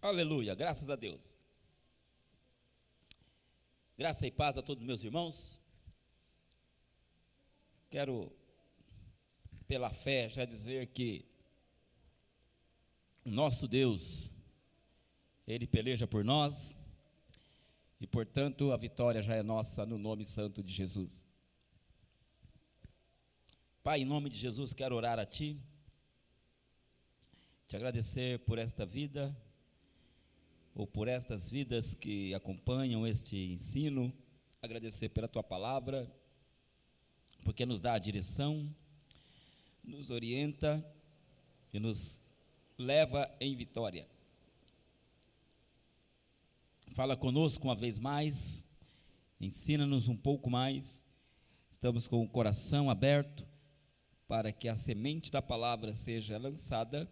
Aleluia, graças a Deus. Graça e paz a todos meus irmãos. Quero, pela fé, já dizer que o nosso Deus, Ele peleja por nós e, portanto, a vitória já é nossa no nome santo de Jesus. Pai, em nome de Jesus, quero orar a Ti, te agradecer por esta vida, ou por estas vidas que acompanham este ensino, agradecer pela Tua palavra, porque nos dá a direção, nos orienta e nos leva em vitória. Fala conosco uma vez mais, ensina-nos um pouco mais, estamos com o coração aberto para que a semente da palavra seja lançada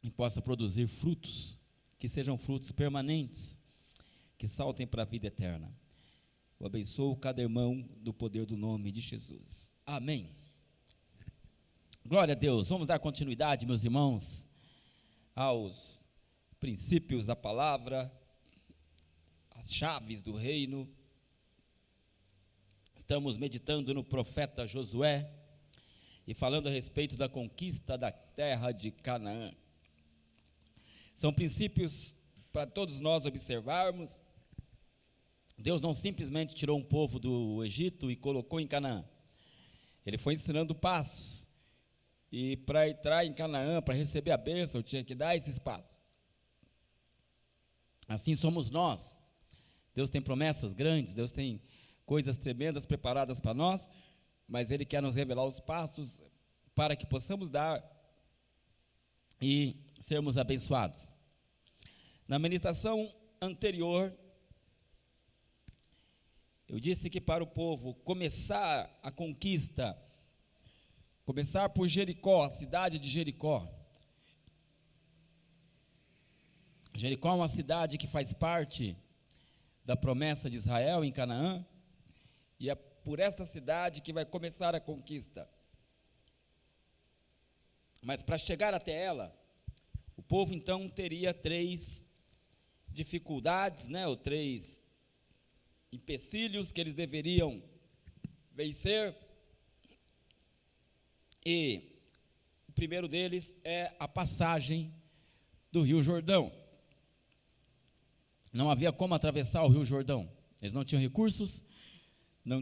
e possa produzir frutos, que sejam frutos permanentes, que saltem para a vida eterna. Eu abençoo cada irmão no poder do nome de Jesus. Amém. Glória a Deus. Vamos dar continuidade, meus irmãos, aos princípios da palavra, as chaves do reino. Estamos meditando no profeta Josué e falando a respeito da conquista da terra de Canaã. São princípios para todos nós observarmos. Deus não simplesmente tirou um povo do Egito e colocou em Canaã. Ele foi ensinando passos. E para entrar em Canaã, para receber a bênção, tinha que dar esses passos. Assim somos nós. Deus tem promessas grandes, Deus tem coisas tremendas preparadas para nós, mas Ele quer nos revelar os passos para que possamos dar e sermos abençoados. Na ministração anterior, eu disse que para o povo começar a conquista, começar por Jericó, a cidade de Jericó. Jericó é uma cidade que faz parte da promessa de Israel em Canaã, e é por essa cidade que vai começar a conquista. Mas para chegar até ela, o povo então teria três dificuldades, ou três empecilhos que eles deveriam vencer. E o primeiro deles é a passagem do Rio Jordão. Não havia como atravessar o Rio Jordão. Eles não tinham recursos, não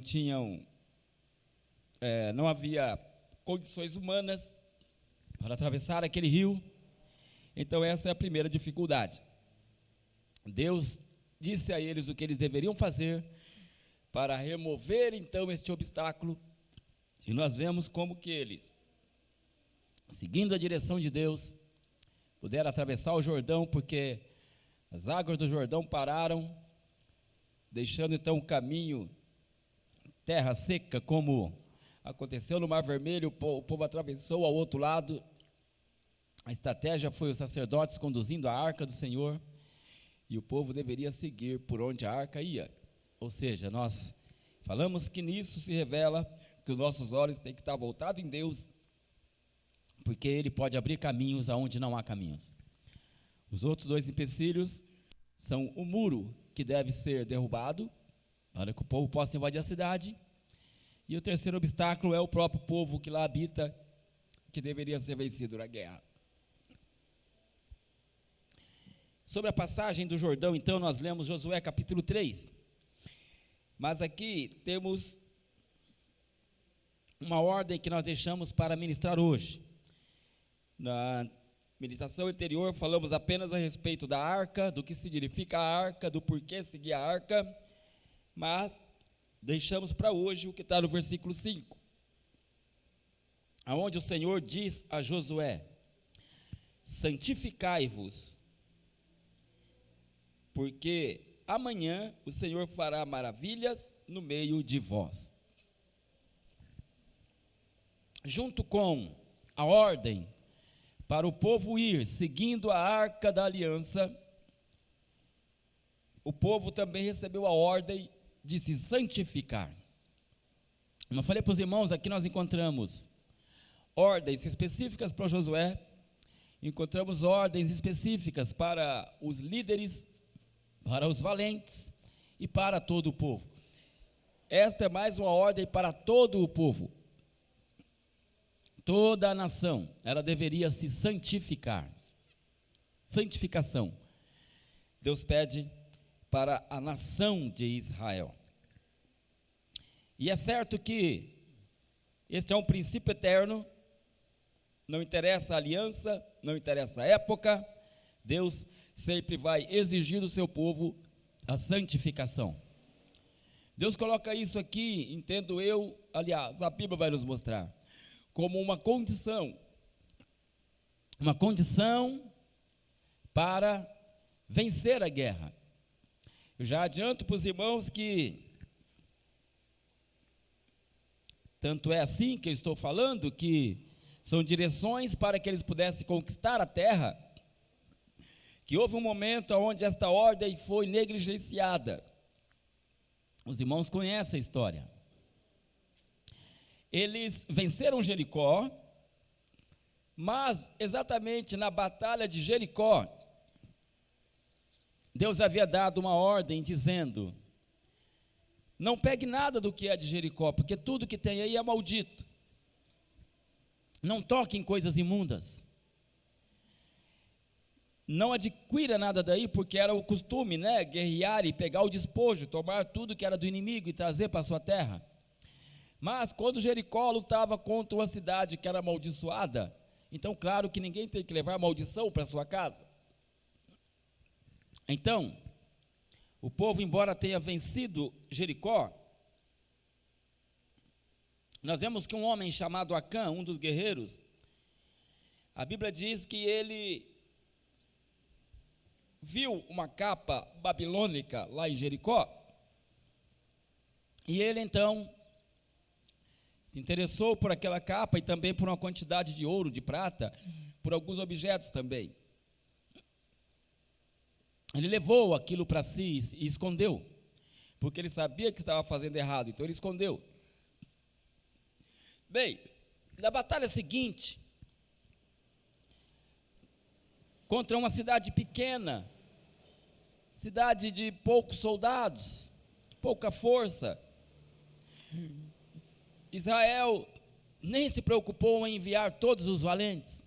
havia condições humanas para atravessar aquele rio. Então essa é a primeira dificuldade. Deus disse a eles o que eles deveriam fazer para remover então este obstáculo. E nós vemos como que eles, seguindo a direção de Deus, puderam atravessar o Jordão, porque as águas do Jordão pararam, deixando então o caminho, terra seca, como aconteceu no Mar Vermelho. O povo atravessou ao outro lado. A estratégia foi os sacerdotes conduzindo a arca do Senhor, e o povo deveria seguir por onde a arca ia. Ou seja, nós falamos que nisso se revela que os nossos olhos têm que estar voltados em Deus, porque Ele pode abrir caminhos aonde não há caminhos. Os outros dois empecilhos são o muro, que deve ser derrubado, para que o povo possa invadir a cidade, e o terceiro obstáculo é o próprio povo que lá habita, que deveria ser vencido na guerra. Sobre a passagem do Jordão, então, nós lemos Josué capítulo 3, mas aqui temos uma ordem que nós deixamos para ministrar hoje. Na ministração anterior falamos apenas a respeito da arca, do que significa a arca, do porquê seguir a arca, mas deixamos para hoje o que está no versículo 5, aonde o Senhor diz a Josué: santificai-vos, porque amanhã o Senhor fará maravilhas no meio de vós. Junto com a ordem para o povo ir seguindo a arca da aliança, o povo também recebeu a ordem de se santificar. Como eu falei para os irmãos, aqui nós encontramos ordens específicas para Josué encontramos ordens específicas para os líderes, para os valentes e para todo o povo. Esta é mais uma ordem para todo o povo. Toda a nação, ela deveria se santificar. Santificação. Deus pede para a nação de Israel. E é certo que este é um princípio eterno, não interessa a aliança, não interessa a época, Deus sempre vai exigir do seu povo a santificação. Deus coloca isso aqui, entendo eu, aliás, a Bíblia vai nos mostrar, como uma condição para vencer a guerra. Eu já adianto para os irmãos que, tanto é assim que eu estou falando, que são direções para que eles pudessem conquistar a terra, que houve um momento onde esta ordem foi negligenciada. Os irmãos conhecem a história. Eles venceram Jericó, mas exatamente na batalha de Jericó, Deus havia dado uma ordem dizendo: não pegue nada do que é de Jericó, porque tudo que tem aí é maldito. Não toque em coisas imundas. Não adquira nada daí, porque era o costume, né? Guerrear e pegar o despojo, tomar tudo que era do inimigo e trazer para a sua terra. Mas quando Jericó lutava contra uma cidade que era amaldiçoada, então claro que ninguém tem que levar maldição para a sua casa. Então, o povo, embora tenha vencido Jericó, nós vemos que um homem chamado Acã, um dos guerreiros, a Bíblia diz que ele viu uma capa babilônica lá em Jericó, e ele então se interessou por aquela capa e também por uma quantidade de ouro, de prata, por alguns objetos também. Ele levou aquilo para si e escondeu, porque ele sabia que estava fazendo errado, então ele escondeu. Bem, na batalha seguinte, contra uma cidade pequena, cidade de poucos soldados, pouca força, Israel nem se preocupou em enviar todos os valentes.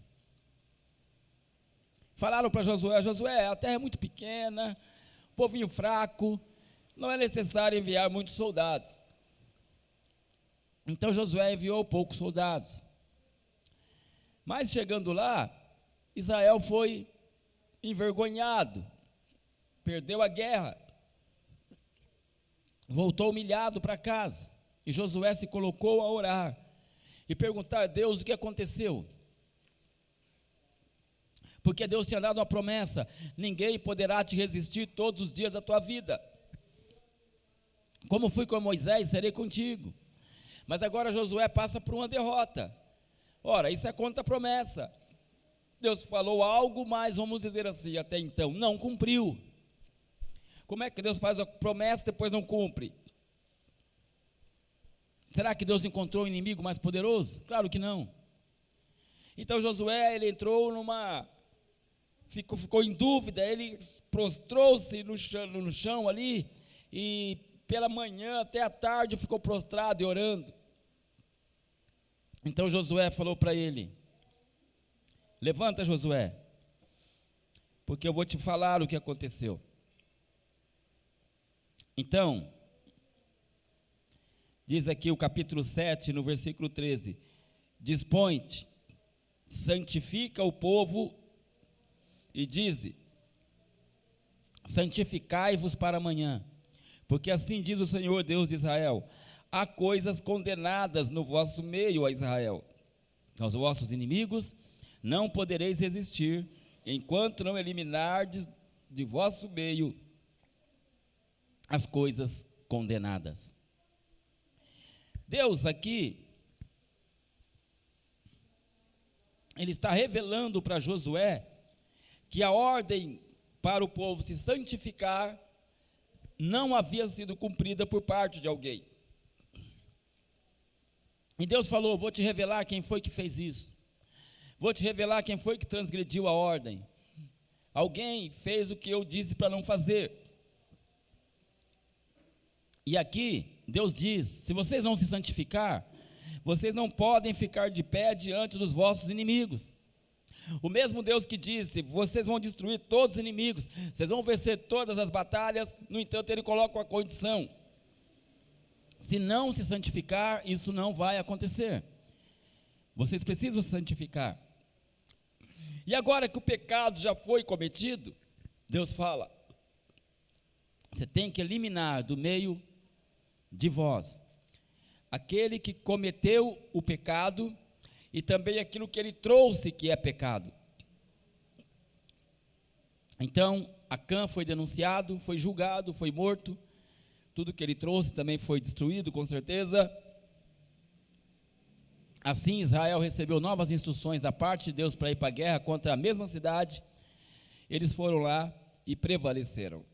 Falaram para Josué, a terra é muito pequena, povinho fraco, não é necessário enviar muitos soldados. Então Josué enviou poucos soldados. Mas chegando lá, Israel foi envergonhado, perdeu a guerra, voltou humilhado para casa. E Josué se colocou a orar e perguntar a Deus o que aconteceu. Porque Deus tinha dado uma promessa: ninguém poderá te resistir todos os dias da tua vida. Como fui com Moisés, serei contigo. Mas agora Josué passa por uma derrota. Ora, isso é contra a promessa. Deus falou algo, mas vamos dizer assim, até então, não cumpriu. Como é que Deus faz a promessa e depois não cumpre? Será que Deus encontrou um inimigo mais poderoso? Claro que não. Então Josué, ele entrou ficou em dúvida, ele prostrou-se no chão ali, e pela manhã até a tarde ficou prostrado e orando. Então Josué falou para ele: levanta, Josué, porque eu vou te falar o que aconteceu. Então, diz aqui o capítulo 7, no versículo 13: dispõe-te, santifica o povo e dize: santificai-vos para amanhã, porque assim diz o Senhor Deus de Israel: há coisas condenadas no vosso meio, a Israel. Aos vossos inimigos não podereis resistir, enquanto não eliminardes de vosso meio as coisas condenadas. Deus aqui, ele está revelando para Josué que a ordem para o povo se santificar não havia sido cumprida por parte de alguém. E Deus falou: vou te revelar quem foi que fez isso. Vou te revelar quem foi que transgrediu a ordem. Alguém fez o que eu disse para não fazer. E aqui, Deus diz: se vocês não se santificar, vocês não podem ficar de pé diante dos vossos inimigos. O mesmo Deus que disse: vocês vão destruir todos os inimigos, vocês vão vencer todas as batalhas, no entanto, Ele coloca uma condição: se não se santificar, isso não vai acontecer. Vocês precisam se santificar. E agora que o pecado já foi cometido, Deus fala: você tem que eliminar do meio de vós aquele que cometeu o pecado e também aquilo que ele trouxe que é pecado. Então, Acã foi denunciado, foi julgado, foi morto. Tudo que ele trouxe também foi destruído, com certeza. Assim, Israel recebeu novas instruções da parte de Deus para ir para a guerra contra a mesma cidade. Eles foram lá e prevaleceram.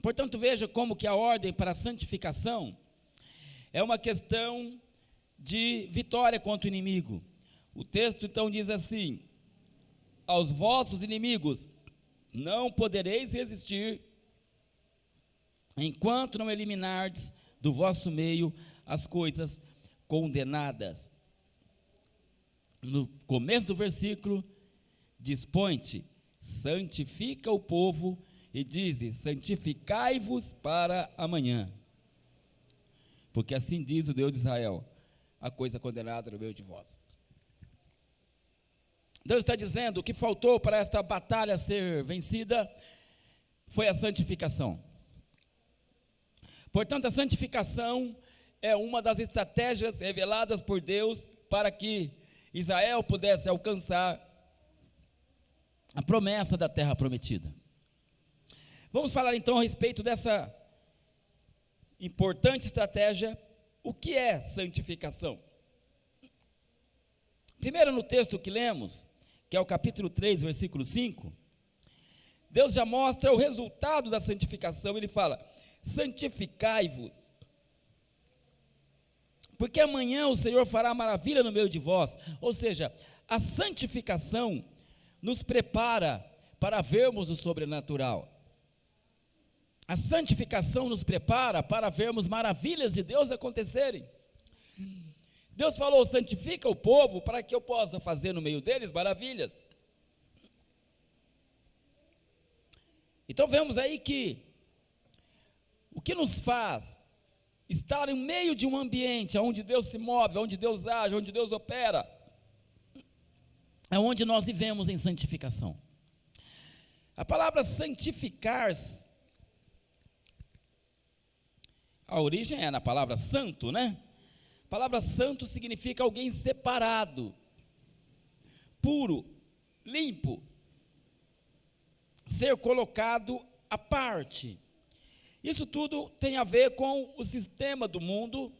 Portanto, veja como que a ordem para a santificação é uma questão de vitória contra o inimigo. O texto então diz assim: aos vossos inimigos não podereis resistir, enquanto não eliminardes do vosso meio as coisas condenadas. No começo do versículo, dispõe-te, santifica o povo, e diz: santificai-vos para amanhã, porque assim diz o Deus de Israel: a coisa condenada no meio de vós. Deus está dizendo: o que faltou para esta batalha ser vencida foi a santificação. Portanto, a santificação é uma das estratégias reveladas por Deus para que Israel pudesse alcançar a promessa da terra prometida. Vamos falar então a respeito dessa importante estratégia. O que é santificação? Primeiro, no texto que lemos, que é o capítulo 3, versículo 5, Deus já mostra o resultado da santificação. Ele fala: santificai-vos, porque amanhã o Senhor fará maravilha no meio de vós. Ou seja, a santificação nos prepara para vermos o sobrenatural. A santificação nos prepara para vermos maravilhas de Deus acontecerem. Deus falou: santifica o povo para que eu possa fazer no meio deles maravilhas. Então vemos aí que o que nos faz estar em meio de um ambiente onde Deus se move, onde Deus age, onde Deus opera, é onde nós vivemos em santificação. A palavra santificar-se, a origem é na palavra santo, né? A palavra santo significa alguém separado, puro, limpo, ser colocado à parte. Isso tudo tem a ver com o sistema do mundo.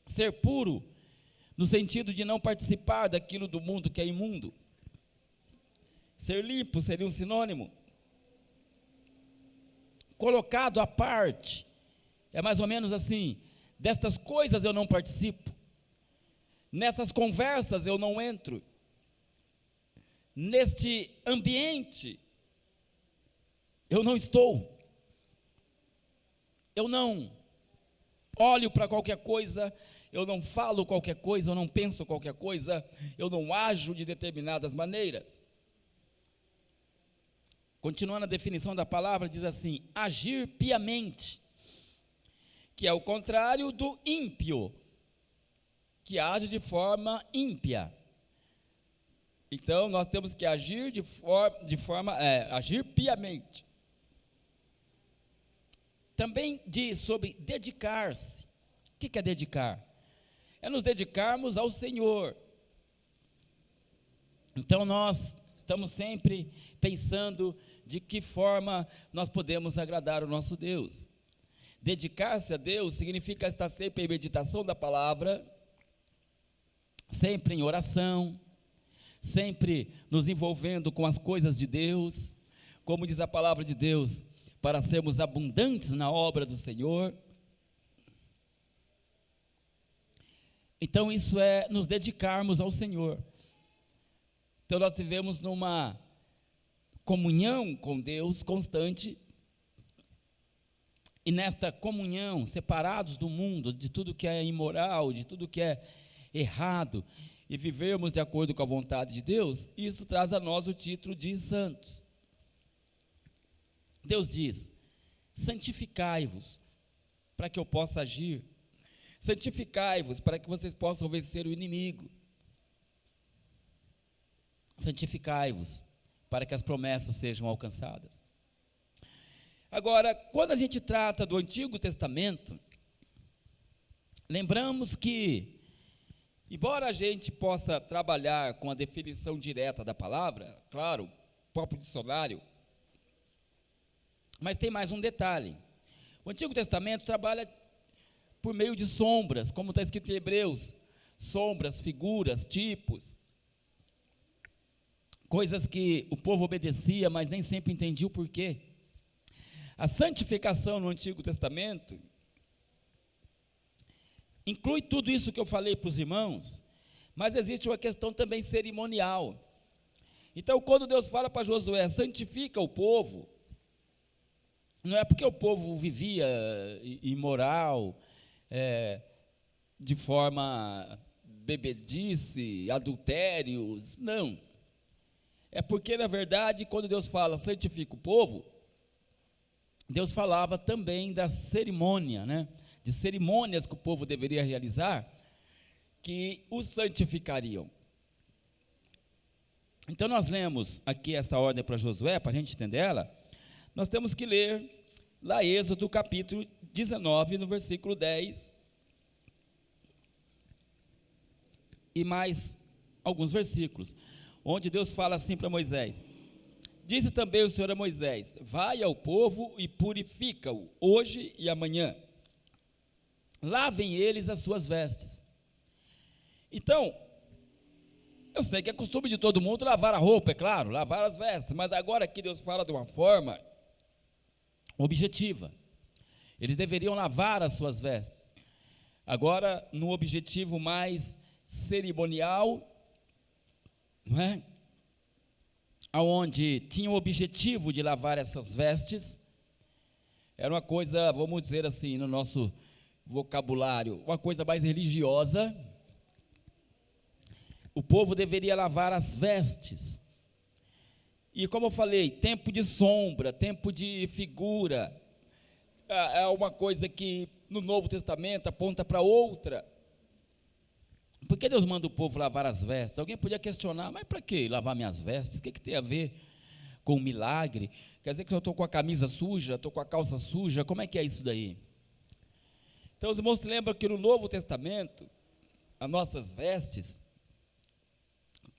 Ser puro, no sentido de não participar daquilo do mundo que é imundo. Ser limpo seria um sinônimo. Colocado à parte, é mais ou menos assim: destas coisas eu não participo, nessas conversas eu não entro, neste ambiente eu não estou, eu não olho para qualquer coisa, eu não falo qualquer coisa, eu não penso qualquer coisa, eu não ajo de determinadas maneiras. Continuando a definição da palavra, diz assim: agir piamente, que é o contrário do ímpio, que age de forma ímpia. Então, nós temos que agir agir piamente. Também diz sobre dedicar-se. O que é dedicar? É nos dedicarmos ao Senhor. Então, nós estamos sempre pensando de que forma nós podemos agradar o nosso Deus. Dedicar-se a Deus significa estar sempre em meditação da palavra, sempre em oração, sempre nos envolvendo com as coisas de Deus, como diz a palavra de Deus, para sermos abundantes na obra do Senhor. Então isso é nos dedicarmos ao Senhor. Então nós vivemos numa comunhão com Deus constante, e nesta comunhão, separados do mundo, de tudo que é imoral, de tudo que é errado, e vivermos de acordo com a vontade de Deus, isso traz a nós o título de santos. Deus diz: santificai-vos, para que eu possa agir, santificai-vos, para que vocês possam vencer o inimigo, santificai-vos, para que as promessas sejam alcançadas. Agora, quando a gente trata do Antigo Testamento, lembramos que, embora a gente possa trabalhar com a definição direta da palavra, claro, o próprio dicionário, mas tem mais um detalhe. O Antigo Testamento trabalha por meio de sombras, como está escrito em Hebreus, sombras, figuras, tipos, coisas que o povo obedecia, mas nem sempre entendia o porquê. A santificação no Antigo Testamento inclui tudo isso que eu falei para os irmãos, mas existe uma questão também cerimonial. Então, quando Deus fala para Josué, santifica o povo, não é porque o povo vivia imoral, de forma bebedice, adultérios, não. É porque, na verdade, quando Deus fala santifica o povo, Deus falava também da cerimônia, de cerimônias que o povo deveria realizar, que os santificariam. Então nós lemos aqui esta ordem para Josué, para a gente entender ela, nós temos que ler lá Êxodo capítulo 19, no versículo 10, e mais alguns versículos, onde Deus fala assim para Moisés: disse também o Senhor a Moisés: vai ao povo e purifica-o hoje e amanhã, lavem eles as suas vestes. Então, eu sei que é costume de todo mundo lavar a roupa, é claro, lavar as vestes, mas agora aqui Deus fala de uma forma objetiva. Eles deveriam lavar as suas vestes. Agora, no objetivo mais cerimonial, não é? Aonde tinha o objetivo de lavar essas vestes, era uma coisa, vamos dizer assim, no nosso vocabulário, uma coisa mais religiosa. O povo deveria lavar as vestes, e como eu falei, tempo de sombra, tempo de figura, é uma coisa que no Novo Testamento aponta para outra. Por que Deus manda o povo lavar as vestes? Alguém podia questionar, mas para que lavar minhas vestes? O que tem a ver com o milagre? Quer dizer que eu estou com a camisa suja, estou com a calça suja, como é que é isso daí? Então os irmãos se lembram que no Novo Testamento, as nossas vestes,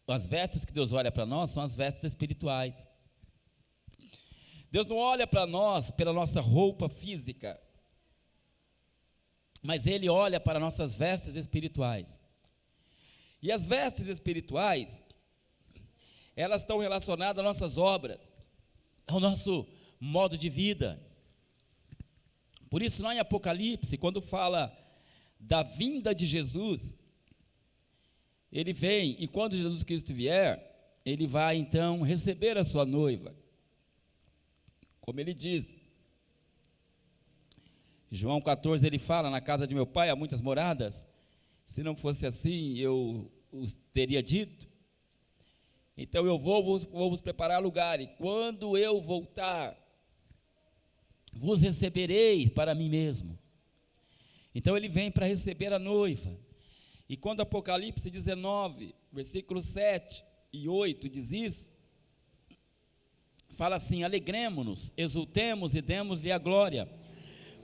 as vestes que Deus olha para nós são as vestes espirituais. Deus não olha para nós pela nossa roupa física, mas Ele olha para nossas vestes espirituais. E as vestes espirituais, elas estão relacionadas às nossas obras, ao nosso modo de vida. Por isso, lá em Apocalipse, quando fala da vinda de Jesus, Ele vem, e quando Jesus Cristo vier, Ele vai então receber a sua noiva, como Ele diz. João 14, Ele fala: na casa de meu pai há muitas moradas, se não fosse assim, eu os teria dito. Então eu vou vos preparar lugar, e quando eu voltar, vos receberei para mim mesmo. Então ele vem para receber a noiva. E quando Apocalipse 19, versículos 7 e 8 diz isso, fala assim: alegremo-nos, exultemos e demos-lhe a glória,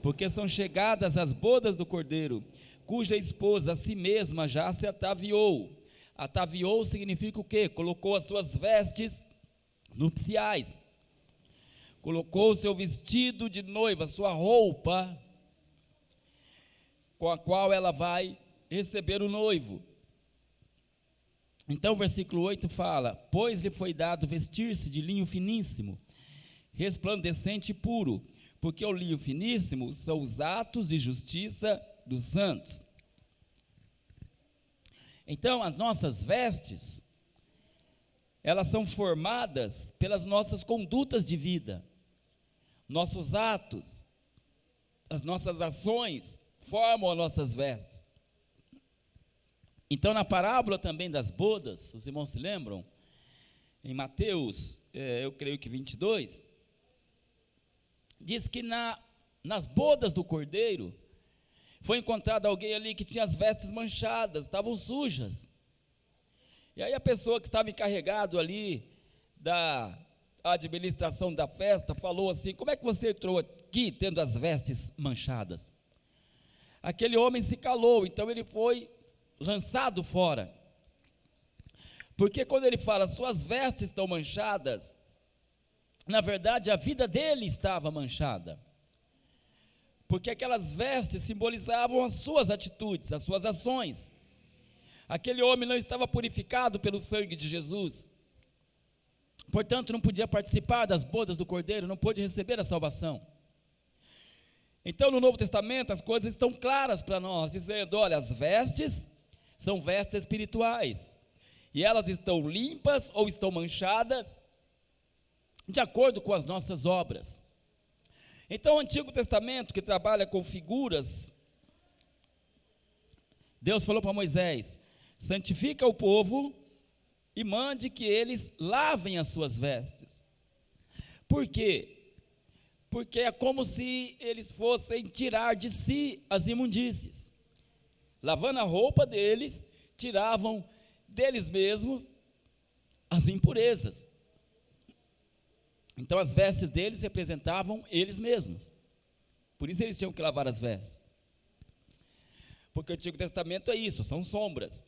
porque são chegadas as bodas do Cordeiro, cuja esposa a si mesma já se ataviou. Ataviou significa o quê? Colocou as suas vestes nupciais, colocou o seu vestido de noiva, sua roupa, com a qual ela vai receber o noivo. Então o versículo 8 fala: pois lhe foi dado vestir-se de linho finíssimo, resplandecente e puro, porque o linho finíssimo são os atos de justiça dos santos. Então, as nossas vestes, elas são formadas pelas nossas condutas de vida, nossos atos, as nossas ações formam as nossas vestes. Então, na parábola também das bodas, os irmãos se lembram? Em Mateus, eu creio que 22, diz que nas bodas do cordeiro, foi encontrado alguém ali que tinha as vestes manchadas, estavam sujas. E aí a pessoa que estava encarregado ali da administração da festa, falou assim: como é que você entrou aqui tendo as vestes manchadas? Aquele homem se calou, então ele foi lançado fora. Porque quando ele fala, suas vestes estão manchadas, na verdade a vida dele estava manchada. Porque aquelas vestes simbolizavam as suas atitudes, as suas ações. Aquele homem não estava purificado pelo sangue de Jesus, portanto não podia participar das bodas do Cordeiro, não pôde receber a salvação. Então no Novo Testamento as coisas estão claras para nós, dizendo: olha, as vestes são vestes espirituais, e elas estão limpas ou estão manchadas, de acordo com as nossas obras. Então o Antigo Testamento, que trabalha com figuras, Deus falou para Moisés: santifica o povo e mande que eles lavem as suas vestes. Por quê? Porque é como se eles fossem tirar de si as imundícies. Lavando a roupa deles, tiravam deles mesmos as impurezas. Então as vestes deles representavam eles mesmos. Por isso eles tinham que lavar as vestes. Porque o Antigo Testamento é isso, são sombras.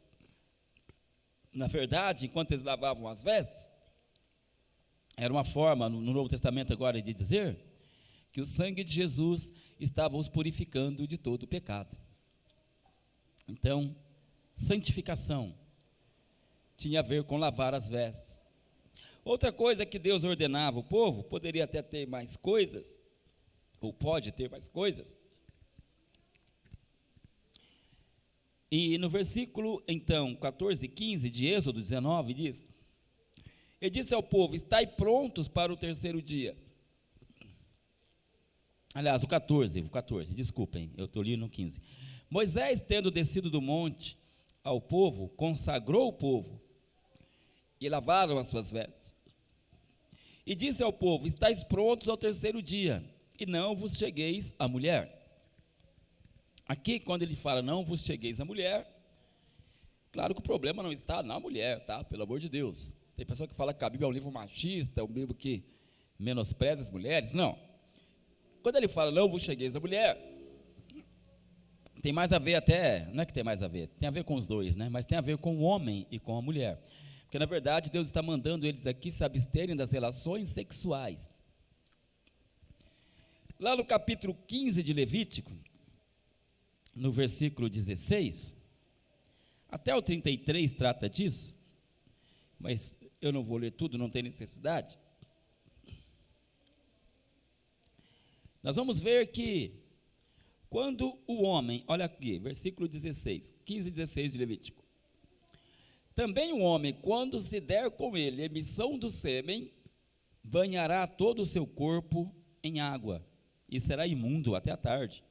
Na verdade, enquanto eles lavavam as vestes, era uma forma, no Novo Testamento agora, de dizer que o sangue de Jesus estava os purificando de todo o pecado. Então, santificação tinha a ver com lavar as vestes. Outra coisa que Deus ordenava o povo, poderia até ter mais coisas, ou pode ter mais coisas. E no versículo, então, 14 e 15 de Êxodo 19, diz: ele disse ao povo: estai prontos para o terceiro dia. Aliás, o 14, desculpem, eu estou ali no 15. Moisés, tendo descido do monte ao povo, consagrou o povo, e lavaram as suas vestes. E disse ao povo: estais prontos ao terceiro dia, e não vos chegueis à mulher. Aqui, quando ele fala não vos chegueis à mulher, claro que o problema não está na mulher, tá? Pelo amor de Deus. Tem pessoa que fala que a Bíblia é um livro machista, um livro que menospreza as mulheres. Não. Quando ele fala não vos chegueis à mulher, tem mais a ver até, não é que tem mais a ver, tem a ver com os dois, né? Mas tem a ver com o homem e com a mulher. Porque na verdade Deus está mandando eles aqui se absterem das relações sexuais. Lá no capítulo 15 de Levítico, no versículo 16, até o 33 trata disso, mas eu não vou ler tudo, não tem necessidade. Nós vamos ver que quando o homem, olha aqui, versículo 16, 15 e 16 de Levítico. Também o homem, quando se der com ele emissão do sêmen, banhará todo o seu corpo em água, e será imundo até a tarde.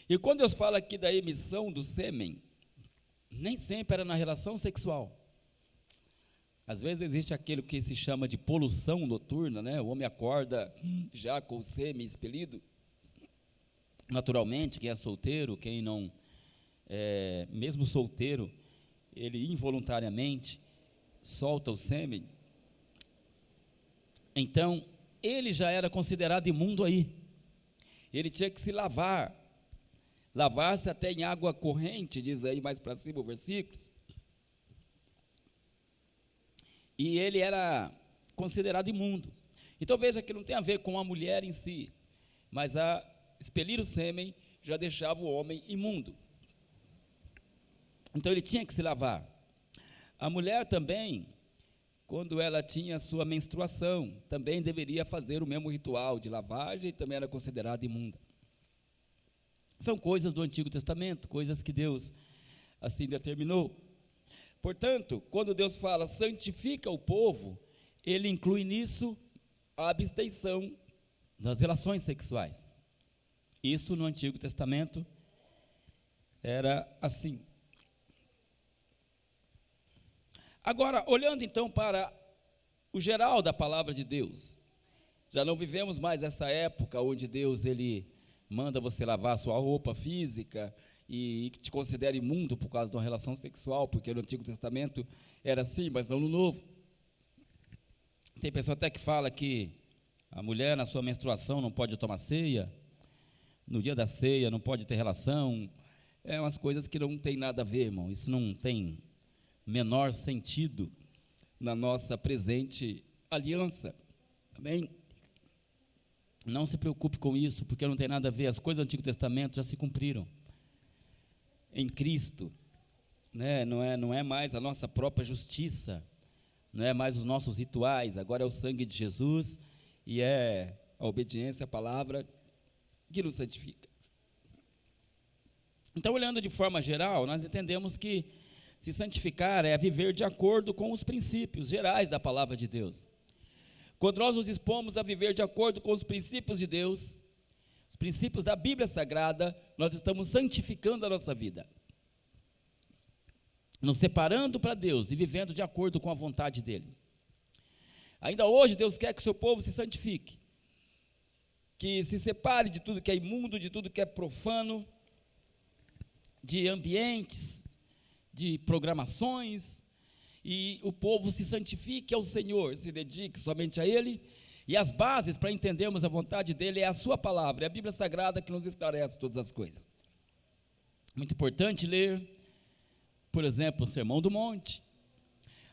E quando Deus fala aqui da emissão do sêmen, nem sempre era na relação sexual. Às vezes existe aquilo que se chama de poluição noturna, né? O homem acorda já com o sêmen expelido. Naturalmente, quem é solteiro, quem não, mesmo solteiro, ele involuntariamente solta o sêmen. Então, ele já era considerado imundo aí. Ele tinha que se lavar. Lavar-se até em água corrente, diz aí mais para cima o versículo. E ele era considerado imundo. Então veja que não tem a ver com a mulher em si, mas a expelir o sêmen já deixava o homem imundo. Então ele tinha que se lavar. A mulher também, quando ela tinha sua menstruação, também deveria fazer o mesmo ritual de lavagem, e também era considerada imunda. São coisas do Antigo Testamento, coisas que Deus assim determinou. Portanto, quando Deus fala santifica o povo, ele inclui nisso a abstenção das relações sexuais. Isso no Antigo Testamento era assim. Agora, olhando então para o geral da palavra de Deus, já não vivemos mais essa época onde Deus ele manda você lavar a sua roupa física e te considera imundo por causa de uma relação sexual, porque no Antigo Testamento era assim, mas não no Novo. Tem pessoa até que fala que a mulher na sua menstruação não pode tomar ceia, no dia da ceia não pode ter relação, umas coisas que não tem nada a ver, irmão, isso não tem menor sentido na nossa presente aliança, amém? Não se preocupe com isso, porque não tem nada a ver, as coisas do Antigo Testamento já se cumpriram, em Cristo, né? Não é mais a nossa própria justiça, não é mais os nossos rituais, agora é o sangue de Jesus, e é a obediência à palavra que nos santifica. Então, olhando de forma geral, nós entendemos que se santificar é viver de acordo com os princípios gerais da palavra de Deus. Quando nós nos dispomos a viver de acordo com os princípios de Deus, os princípios da Bíblia Sagrada, nós estamos santificando a nossa vida, nos separando para Deus e vivendo de acordo com a vontade dEle. Ainda hoje Deus quer que o seu povo se santifique, que se separe de tudo que é imundo, de tudo que é profano, de ambientes, de programações, e o povo se santifique ao Senhor, se dedique somente a Ele, e as bases para entendermos a vontade dEle é a sua palavra, é a Bíblia Sagrada que nos esclarece todas as coisas. Muito importante ler, por exemplo, o Sermão do Monte,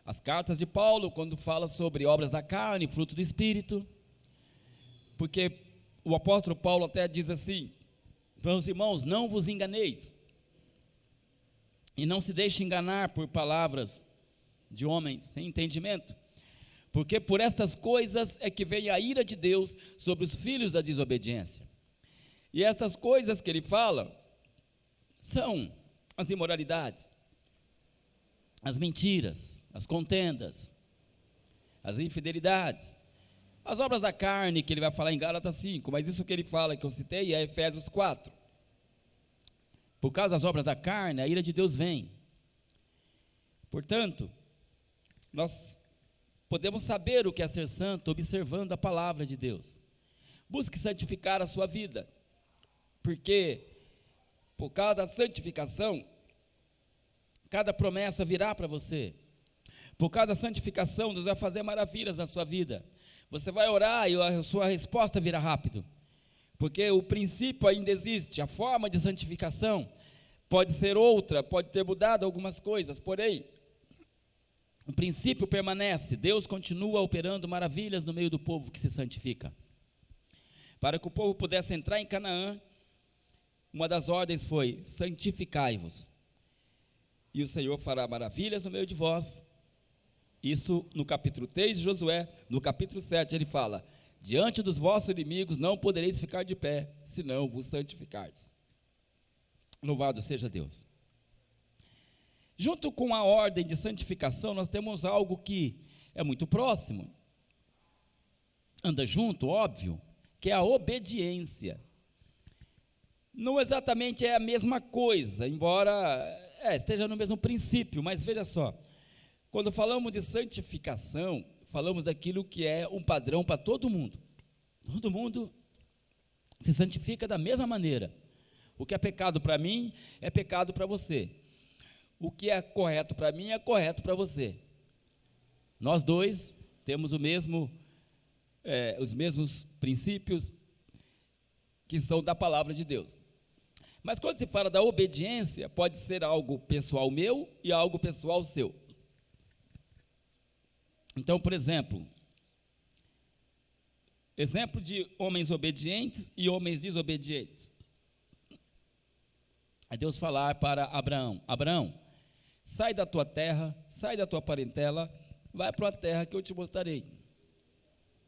as cartas de Paulo, quando fala sobre obras da carne, fruto do Espírito, porque o apóstolo Paulo até diz assim: meus irmãos, não vos enganeis, e não se deixe enganar por palavras de homens sem entendimento, porque por estas coisas é que vem a ira de Deus sobre os filhos da desobediência. E estas coisas que ele fala são as imoralidades, as mentiras, as contendas, as infidelidades, as obras da carne, que ele vai falar em Gálatas 5, mas isso que ele fala, que eu citei, é Efésios 4. Por causa das obras da carne, a ira de Deus vem. Portanto, nós podemos saber o que é ser santo observando a palavra de Deus. Busque santificar a sua vida, porque por causa da santificação, cada promessa virá para você. Por causa da santificação, Deus vai fazer maravilhas na sua vida. Você vai orar e a sua resposta virá rápido, porque o princípio ainda existe. A forma de santificação pode ser outra, pode ter mudado algumas coisas, porém, o princípio permanece. Deus continua operando maravilhas no meio do povo que se santifica. Para que o povo pudesse entrar em Canaã, uma das ordens foi: santificai-vos, e o Senhor fará maravilhas no meio de vós. Isso no capítulo 3 de Josué. No capítulo 7 ele fala: diante dos vossos inimigos não podereis ficar de pé, senão vos santificardes. Louvado seja Deus. Junto com a ordem de santificação, nós temos algo que é muito próximo, anda junto, óbvio, que é a obediência. Não exatamente é a mesma coisa, embora esteja no mesmo princípio, mas veja só, quando falamos de santificação, falamos daquilo que é um padrão para todo mundo. Todo mundo se santifica da mesma maneira. O que é pecado para mim, é pecado para você. O que é correto para mim, é correto para você. Nós dois temos os mesmos princípios que são da palavra de Deus. Mas quando se fala da obediência, pode ser algo pessoal meu e algo pessoal seu. Então, por exemplo de homens obedientes e homens desobedientes. É Deus falar para Abraão: Abraão, sai da tua terra, sai da tua parentela, vai para a terra que eu te mostrarei.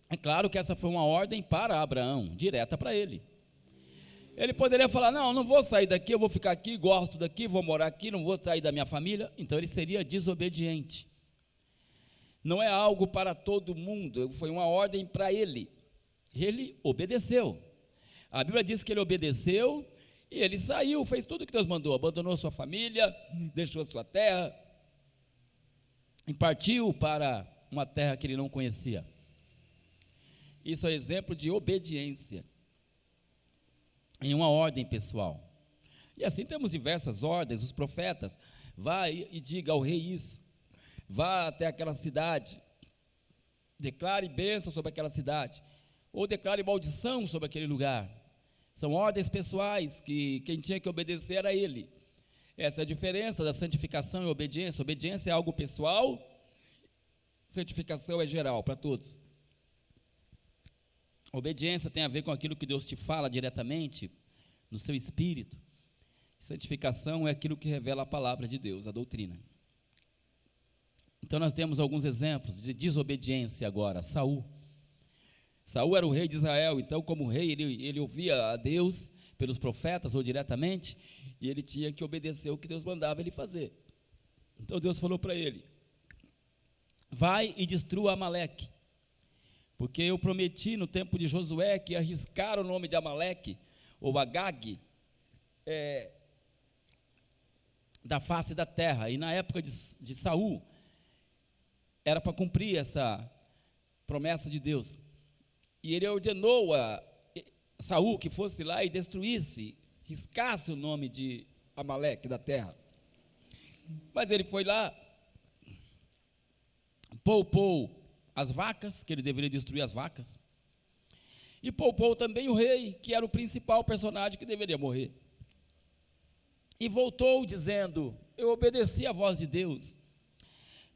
É claro que essa foi uma ordem para Abraão, direta para ele. Ele poderia falar: não, não vou sair daqui, eu vou ficar aqui, gosto daqui, vou morar aqui, não vou sair da minha família. Então ele seria desobediente. Não é algo para todo mundo, foi uma ordem para ele. Ele obedeceu. A Bíblia diz que ele obedeceu e ele saiu, fez tudo o que Deus mandou, abandonou sua família, deixou sua terra e partiu para uma terra que ele não conhecia. Isso é exemplo de obediência em uma ordem pessoal. E assim temos diversas ordens. Os profetas: vá e diga ao rei isso, vá até aquela cidade, declare bênção sobre aquela cidade, ou declare maldição sobre aquele lugar. São ordens pessoais que quem tinha que obedecer era ele. Essa é a diferença da santificação e obediência. Obediência é algo pessoal, santificação é geral, para todos. Obediência tem a ver com aquilo que Deus te fala diretamente, no seu espírito. Santificação é aquilo que revela a palavra de Deus, a doutrina. Então nós temos alguns exemplos de desobediência agora. Saul era o rei de Israel, então como rei ele ouvia a Deus pelos profetas ou diretamente, e ele tinha que obedecer o que Deus mandava ele fazer. Então Deus falou para ele: vai e destrua Amaleque, porque eu prometi no tempo de Josué que ia arriscar o nome de Amaleque, ou Agag, da face da terra. E na época de Saul, era para cumprir essa promessa de Deus. E ele ordenou a Saul que fosse lá e destruísse, riscasse o nome de Amaleque da terra. Mas ele foi lá, poupou as vacas, que ele deveria destruir as vacas, e poupou também o rei, que era o principal personagem que deveria morrer. E voltou dizendo: eu obedeci à voz de Deus,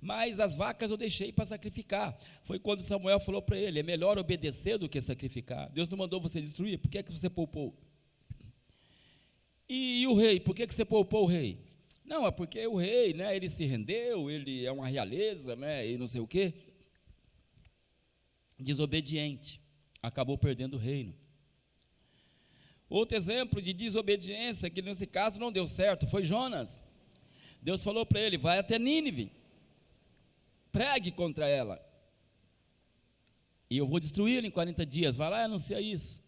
mas as vacas eu deixei para sacrificar. Foi quando Samuel falou para ele: é melhor obedecer do que sacrificar. Deus não mandou você destruir, por que é que você poupou? E o rei, por que você poupou o rei? Não, é porque o rei, né, ele se rendeu, ele é uma realeza, né, e não sei o quê. Desobediente, acabou perdendo o reino. Outro exemplo de desobediência, que nesse caso não deu certo, foi Jonas. Deus falou para ele: vai até Nínive, pregue contra ela, e eu vou destruí-la em 40 dias, vai lá e anuncia isso.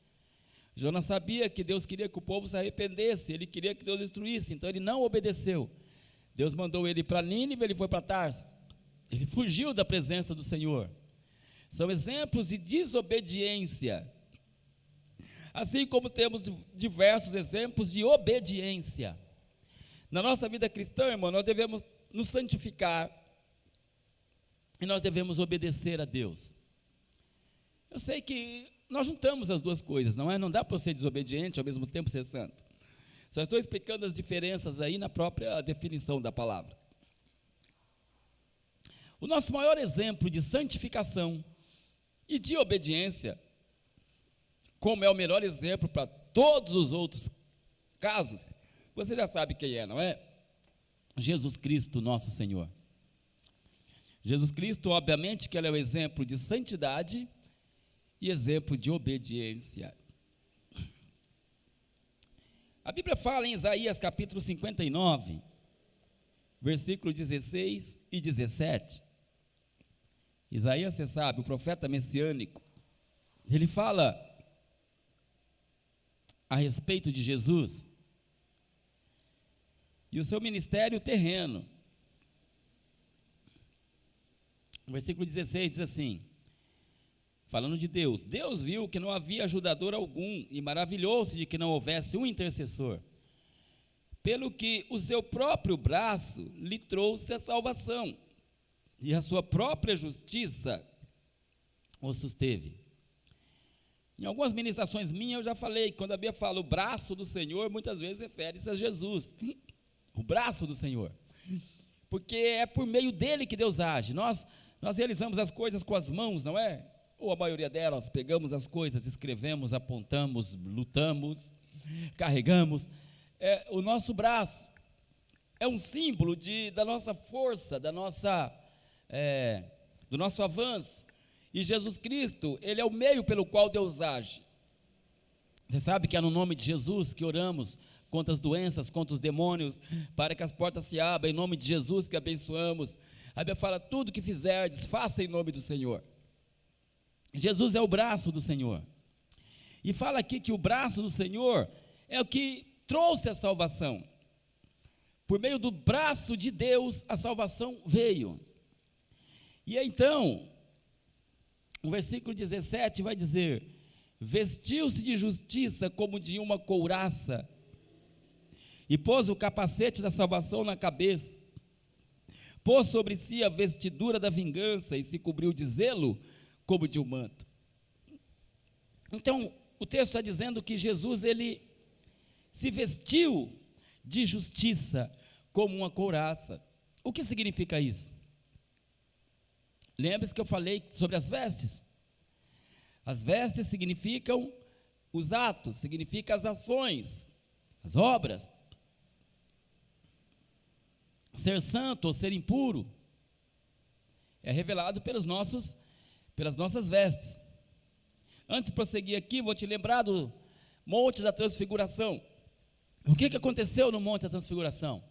Jonas sabia que Deus queria que o povo se arrependesse, ele queria que Deus destruísse, então ele não obedeceu. Deus mandou ele para Nínive, ele foi para Tarsis, ele fugiu da presença do Senhor. São exemplos de desobediência, assim como temos diversos exemplos de obediência. Na nossa vida cristã, irmão, nós devemos nos santificar e nós devemos obedecer a Deus. Eu sei que nós juntamos as duas coisas, não é? Não dá para ser desobediente ao mesmo tempo ser santo. Só estou explicando as diferenças aí na própria definição da palavra. O nosso maior exemplo de santificação e de obediência, como é o melhor exemplo para todos os outros casos, você já sabe quem é, não é? Jesus Cristo, nosso Senhor. Jesus Cristo, obviamente, que ele é o exemplo de santidade e exemplo de obediência. A Bíblia fala em Isaías capítulo 59, versículo 16 e 17. Isaías, você sabe, o profeta messiânico, ele fala a respeito de Jesus e o seu ministério terreno. O versículo 16 diz assim, falando de Deus: Deus viu que não havia ajudador algum e maravilhou-se de que não houvesse um intercessor, pelo que o seu próprio braço lhe trouxe a salvação, e a sua própria justiça o susteve. Em algumas ministrações minhas eu já falei, quando a Bíblia fala o braço do Senhor, muitas vezes refere-se a Jesus, o braço do Senhor, porque é por meio dele que Deus age. Nós realizamos as coisas com as mãos, não é? Ou a maioria delas, pegamos as coisas, escrevemos, apontamos, lutamos, carregamos. O nosso braço é um símbolo da nossa força, do nosso avanço. E Jesus Cristo, ele é o meio pelo qual Deus age. Você sabe que é no nome de Jesus que oramos contra as doenças, contra os demônios, para que as portas se abram, em nome de Jesus que abençoamos. A Bíblia fala, tudo que fizerdes, faça em nome do Senhor. Jesus é o braço do Senhor. E fala aqui que o braço do Senhor é o que trouxe a salvação. Por meio do braço de Deus, a salvação veio. E então, o versículo 17 vai dizer: vestiu-se de justiça como de uma couraça, e pôs o capacete da salvação na cabeça, pôs sobre si a vestidura da vingança, e se cobriu de zelo como de um manto. Então, o texto está dizendo que Jesus, ele se vestiu de justiça como uma couraça. O que significa isso? Lembre-se que eu falei sobre as vestes. As vestes significam os atos, significam as ações, as obras. Ser santo ou ser impuro é revelado pelas nossas vestes. Antes de prosseguir aqui, vou te lembrar do Monte da Transfiguração. O que aconteceu no Monte da Transfiguração?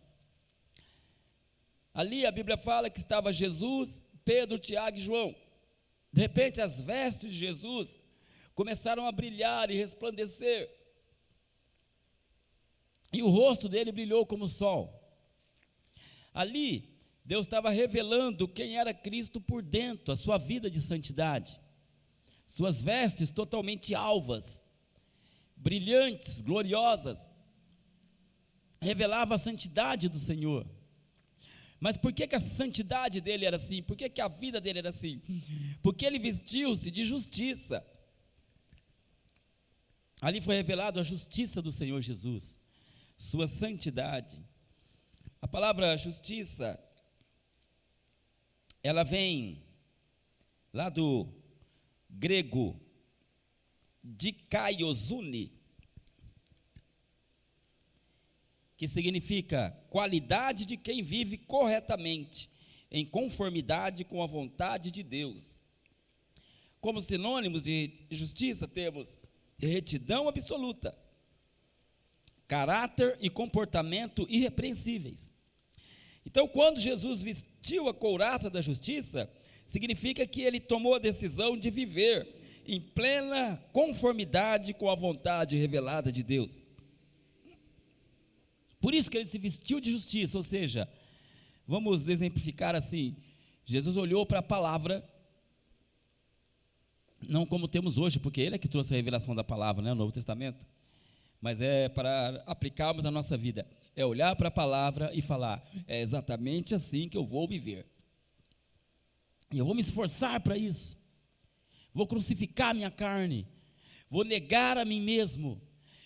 Ali a Bíblia fala que estava Jesus, Pedro, Tiago e João. De repente as vestes de Jesus começaram a brilhar e resplandecer, e o rosto dele brilhou como o sol. Ali Deus estava revelando quem era Cristo por dentro, a sua vida de santidade, suas vestes totalmente alvas, brilhantes, gloriosas, revelava a santidade do Senhor. Mas por que a santidade dele era assim? Por que a vida dele era assim? Porque ele vestiu-se de justiça. Ali foi revelado a justiça do Senhor Jesus, sua santidade. A palavra justiça, ela vem lá do grego dikaiosune, que significa qualidade de quem vive corretamente, em conformidade com a vontade de Deus. Como sinônimos de justiça temos retidão absoluta, caráter e comportamento irrepreensíveis. Então, quando Jesus vestiu a couraça da justiça, significa que ele tomou a decisão de viver em plena conformidade com a vontade revelada de Deus. Por isso que ele se vestiu de justiça, ou seja, vamos exemplificar assim, Jesus olhou para a palavra, não como temos hoje, porque ele é que trouxe a revelação da palavra, né, no Novo Testamento, mas é para aplicarmos na nossa vida, é olhar para a palavra e falar, é exatamente assim que eu vou viver, e eu vou me esforçar para isso, vou crucificar a minha carne, vou negar a mim mesmo,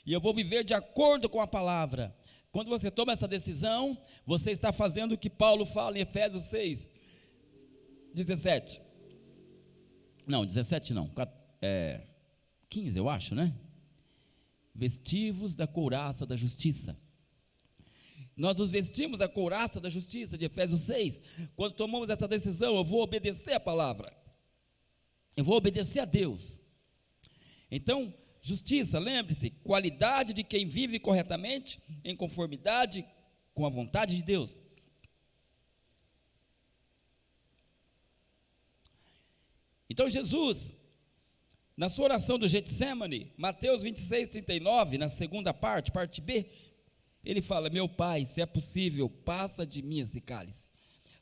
e eu vou viver de acordo com a palavra. Quando você toma essa decisão, você está fazendo o que Paulo fala em Efésios 6, 17. Não, 17 não, 15 eu acho, né? Vestivos da couraça da justiça. Nós nos vestimos da couraça da justiça de Efésios 6. Quando tomamos essa decisão, eu vou obedecer a palavra. Eu vou obedecer a Deus. Então, justiça, lembre-se, qualidade de quem vive corretamente, em conformidade com a vontade de Deus. Então Jesus, na sua oração do Getsemane, Mateus 26, 39, na segunda parte B, ele fala, meu Pai, se é possível, passa de mim esse cálice.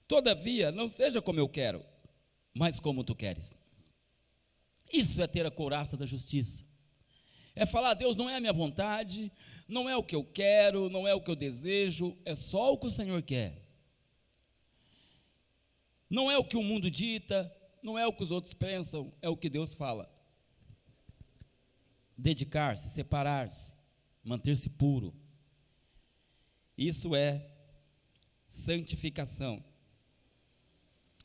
Todavia, não seja como eu quero, mas como tu queres. Isso é ter a couraça da justiça. É falar, Deus, não é a minha vontade, não é o que eu quero, não é o que eu desejo, é só o que o Senhor quer. Não é o que o mundo dita, não é o que os outros pensam, é o que Deus fala. Dedicar-se, separar-se, manter-se puro. Isso é santificação.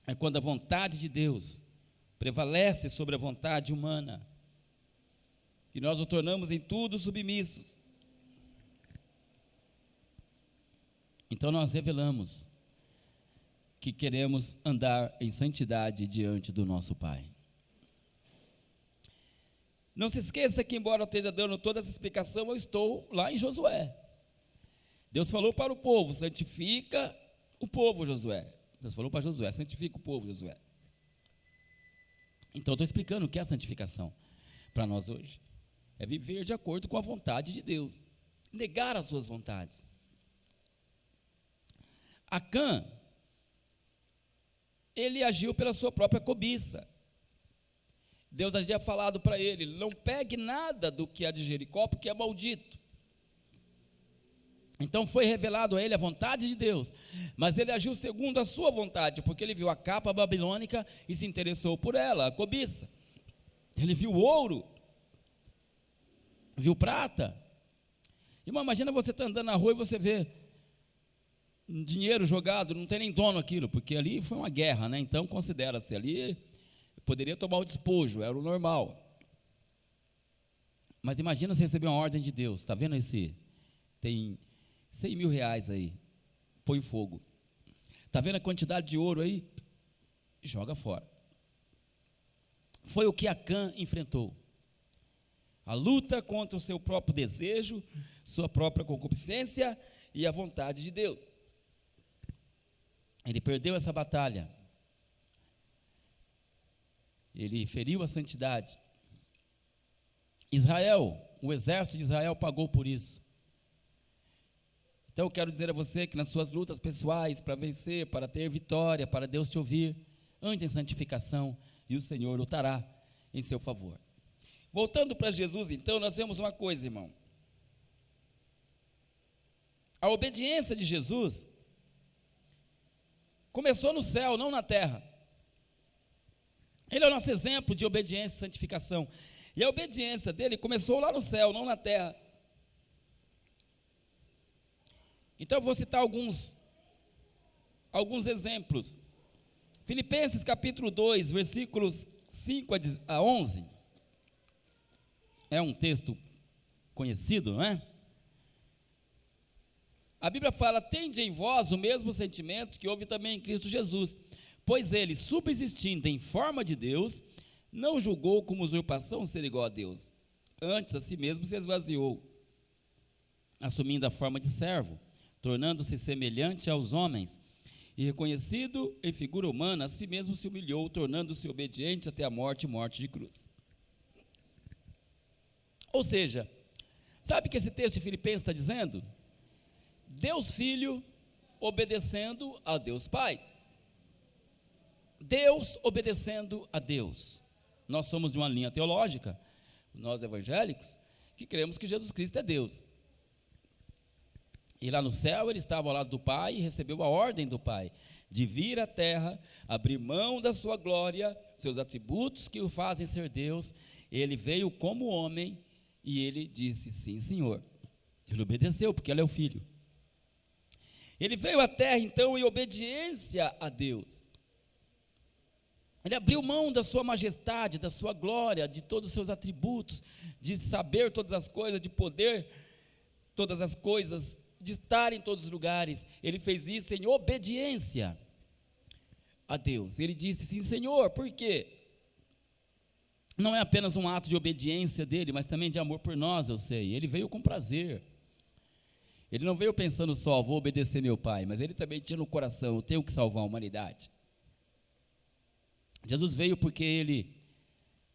É quando a vontade de Deus prevalece sobre a vontade humana. E nós o tornamos em tudo submissos. Então nós revelamos que queremos andar em santidade diante do nosso Pai. Não se esqueça que, embora eu esteja dando toda essa explicação, eu estou lá em Josué. Deus falou para o povo: santifica o povo, Josué. Deus falou para Josué: santifica o povo, Josué. Então, eu estou explicando o que é a santificação para nós hoje. É viver de acordo com a vontade de Deus, negar as suas vontades. Acã, ele agiu pela sua própria cobiça. Deus havia falado para ele: não pegue nada do que há de Jericó, porque é maldito. Então foi revelado a ele a vontade de Deus, mas ele agiu segundo a sua vontade, porque ele viu a capa babilônica e se interessou por ela, a cobiça. Ele viu ouro, viu prata. Irmão, imagina você estar andando na rua e você vê dinheiro jogado, não tem nem dono aquilo, porque ali foi uma guerra, né? Então considera-se ali, poderia tomar o despojo, era o normal. Mas imagina você receber uma ordem de Deus, está vendo tem 100 mil reais aí, põe fogo. Está vendo a quantidade de ouro aí? Joga fora. Foi o que Acã enfrentou. A luta contra o seu próprio desejo, sua própria concupiscência e a vontade de Deus. Ele perdeu essa batalha. Ele feriu a santidade. Israel, o exército de Israel pagou por isso. Então eu quero dizer a você que nas suas lutas pessoais, para vencer, para ter vitória, para Deus te ouvir, ande em santificação e o Senhor lutará em seu favor. Voltando para Jesus, então, nós vemos uma coisa, irmão. A obediência de Jesus começou no céu, não na terra. Ele é o nosso exemplo de obediência e santificação. E a obediência dele começou lá no céu, não na terra. Então eu vou citar alguns exemplos. Filipenses capítulo 2, versículos 5 a 11. É um texto conhecido, não é? A Bíblia fala: tende em vós o mesmo sentimento que houve também em Cristo Jesus, pois ele, subsistindo em forma de Deus, não julgou como usurpação ser igual a Deus. Antes, a si mesmo se esvaziou, assumindo a forma de servo, tornando-se semelhante aos homens, e reconhecido em figura humana, a si mesmo se humilhou, tornando-se obediente até a morte de cruz. Ou seja, sabe o que esse texto de Filipenses está dizendo? Deus Filho obedecendo a Deus Pai. Deus obedecendo a Deus. Nós somos de uma linha teológica, nós evangélicos, que cremos que Jesus Cristo é Deus. E lá no céu ele estava ao lado do Pai e recebeu a ordem do Pai de vir à terra, abrir mão da sua glória, seus atributos que o fazem ser Deus. Ele veio como homem e ele disse: sim, Senhor. Ele obedeceu, porque ele é o Filho. Ele veio à terra então em obediência a Deus. Ele abriu mão da sua majestade, da sua glória, de todos os seus atributos, de saber todas as coisas, de poder todas as coisas, de estar em todos os lugares. Ele fez isso em obediência a Deus. Ele disse: sim, Senhor. Por quê? Não é apenas um ato de obediência dele, mas também de amor por nós, eu sei. Ele veio com prazer. Ele não veio pensando só: vou obedecer meu Pai, mas ele também tinha no coração: eu tenho que salvar a humanidade. Jesus veio porque ele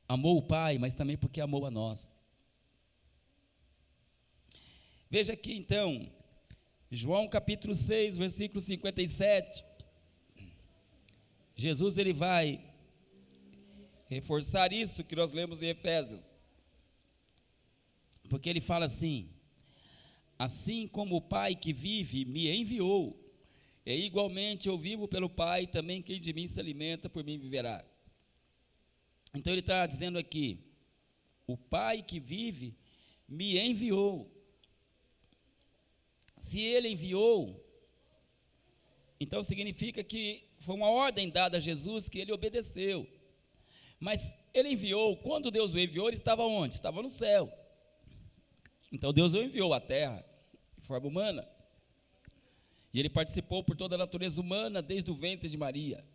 amou o Pai, mas também porque amou a nós. Veja aqui então, João capítulo 6, versículo 57. Jesus ele vai reforçar isso que nós lemos em Efésios. Porque ele fala assim: assim como o Pai que vive me enviou, e igualmente eu vivo pelo Pai, também quem de mim se alimenta, por mim viverá. Então ele está dizendo aqui: o Pai que vive me enviou. Se ele enviou, então significa que foi uma ordem dada a Jesus que ele obedeceu. Mas ele enviou, quando Deus o enviou, ele estava onde? Estava no céu. Então Deus o enviou à terra, de forma humana. E ele participou por toda a natureza humana, desde o ventre de Maria.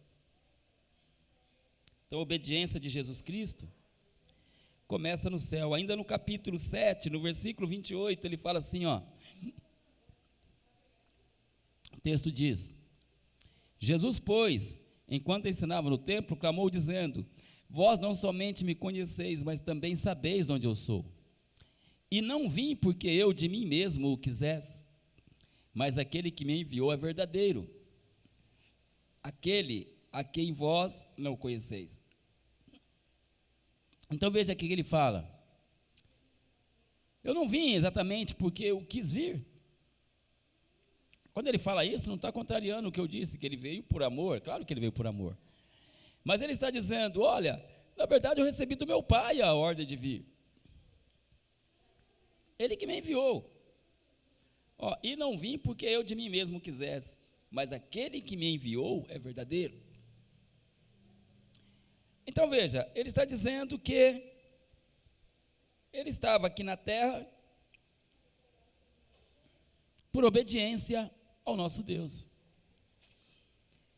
Então a obediência de Jesus Cristo começa no céu. Ainda no capítulo 7, no versículo 28, ele fala assim, ó. O texto diz: Jesus, pois, enquanto ensinava no templo, clamou dizendo: vós não somente me conheceis, mas também sabeis onde eu sou. E não vim porque eu de mim mesmo o quisesse, mas aquele que me enviou é verdadeiro, aquele a quem vós não conheceis. Então veja aqui que ele fala: eu não vim exatamente porque eu quis vir. Quando ele fala isso, não está contrariando o que eu disse, que ele veio por amor. Claro que ele veio por amor, mas ele está dizendo: olha, na verdade eu recebi do meu pai a ordem de vir, ele que me enviou. Ó, e não vim porque eu de mim mesmo quisesse, mas aquele que me enviou é verdadeiro. Então veja, ele está dizendo que ele estava aqui na terra por obediência ao nosso Deus.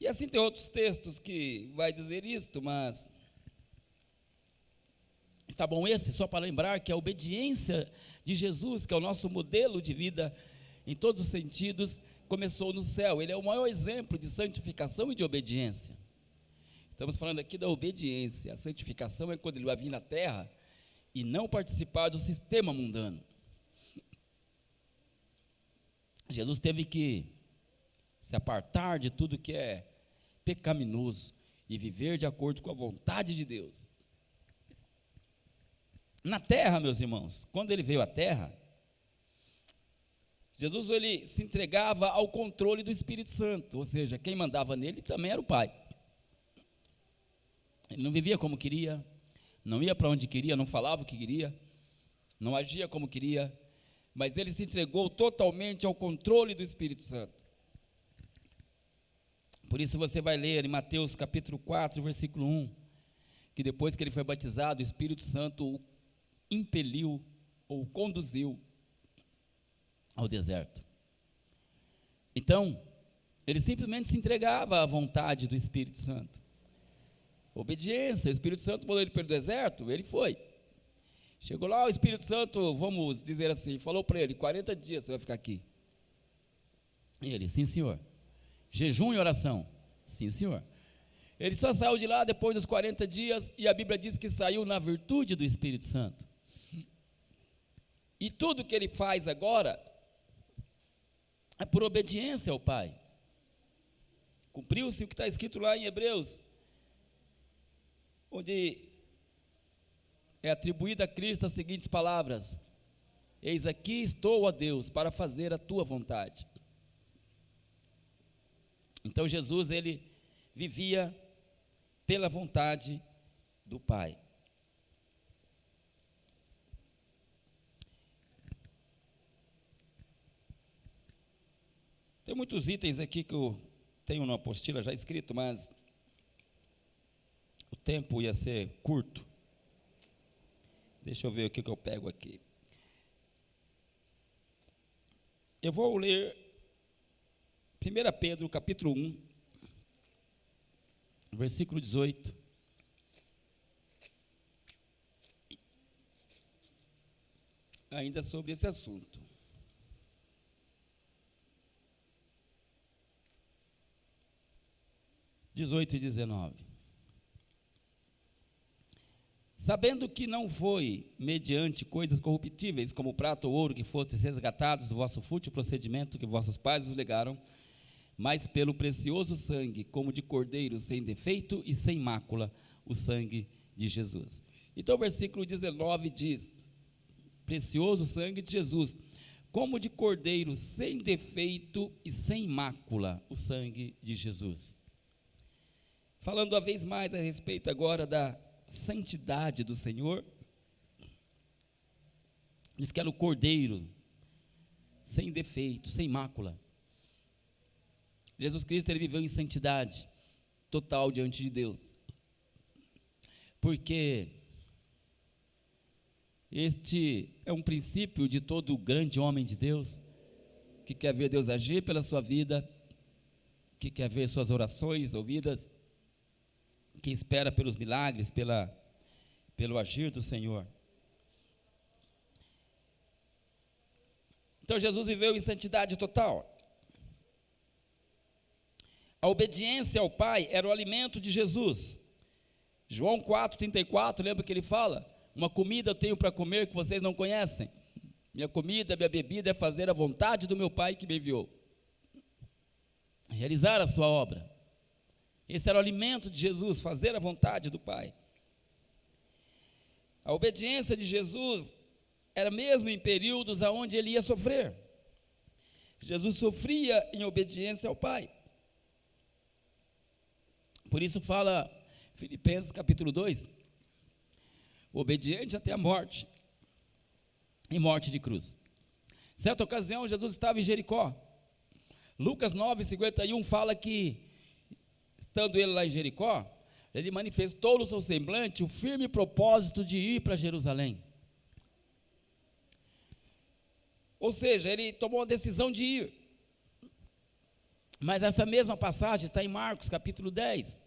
E assim tem outros textos que vai dizer isto, mas está bom esse, só para lembrar que a obediência de Jesus, que é o nosso modelo de vida em todos os sentidos, começou no céu. Ele é o maior exemplo de santificação e de obediência. Estamos falando aqui da obediência. A santificação é quando ele vai vir na terra e não participar do sistema mundano. Jesus teve que se apartar de tudo que é pecaminoso e viver de acordo com a vontade de Deus. Na terra, meus irmãos, quando ele veio à terra, Jesus ele se entregava ao controle do Espírito Santo, ou seja, quem mandava nele também era o Pai. Ele não vivia como queria, não ia para onde queria, não falava o que queria, não agia como queria, mas ele se entregou totalmente ao controle do Espírito Santo. Por isso você vai ler em Mateus capítulo 4, versículo 1, que depois que ele foi batizado, o Espírito Santo o impeliu ou conduziu ao deserto. Então, ele simplesmente se entregava à vontade do Espírito Santo. Obediência. O Espírito Santo mandou ele para o deserto, ele foi. Chegou lá, o Espírito Santo, vamos dizer assim, falou para ele: 40 dias você vai ficar aqui. E ele: sim, senhor. Jejum e oração? Sim, senhor. Ele só saiu de lá depois dos 40 dias, e a Bíblia diz que saiu na virtude do Espírito Santo. E tudo que ele faz agora é por obediência ao Pai. Cumpriu-se o que está escrito lá em Hebreus, onde é atribuída a Cristo as seguintes palavras: eis aqui estou, ó Deus, para fazer a tua vontade. Então Jesus, ele vivia pela vontade do Pai. Tem muitos itens aqui que eu tenho na apostila já escrito, mas o tempo ia ser curto. Deixa eu ver o que eu pego aqui. Eu vou ler 1 Pedro, capítulo 1, versículo 18. Ainda sobre esse assunto. (18 e 19). Sabendo que não foi mediante coisas corruptíveis, como prata ou ouro, que fostes resgatados do vosso fútil procedimento que vossos pais vos legaram, mas pelo precioso sangue, como de cordeiro sem defeito e sem mácula, o sangue de Jesus. Então o versículo 19 diz: precioso sangue de Jesus, como de cordeiro sem defeito e sem mácula, o sangue de Jesus. Falando uma vez mais a respeito agora da santidade do Senhor, diz que era o cordeiro sem defeito, sem mácula. Jesus Cristo, ele viveu em santidade total diante de Deus, porque este é um princípio de todo grande homem de Deus, que quer ver Deus agir pela sua vida, que quer ver suas orações ouvidas, que espera pelos milagres, pelo agir do Senhor. Então Jesus viveu em santidade total. A obediência ao Pai era o alimento de Jesus. João 4,34, lembra que ele fala? Uma comida eu tenho para comer que vocês não conhecem. Minha comida, minha bebida é fazer a vontade do meu Pai que me enviou. Realizar a sua obra. Esse era o alimento de Jesus, fazer a vontade do Pai. A obediência de Jesus era mesmo em períodos onde ele ia sofrer. Jesus sofria em obediência ao Pai. Por isso fala Filipenses capítulo 2, obediente até a morte, e morte de cruz. Certa ocasião, Jesus estava em Jericó. Lucas 9,51 fala que, estando ele lá em Jericó, ele manifestou no seu semblante o firme propósito de ir para Jerusalém. Ou seja, ele tomou a decisão de ir. Mas essa mesma passagem está em Marcos capítulo 10,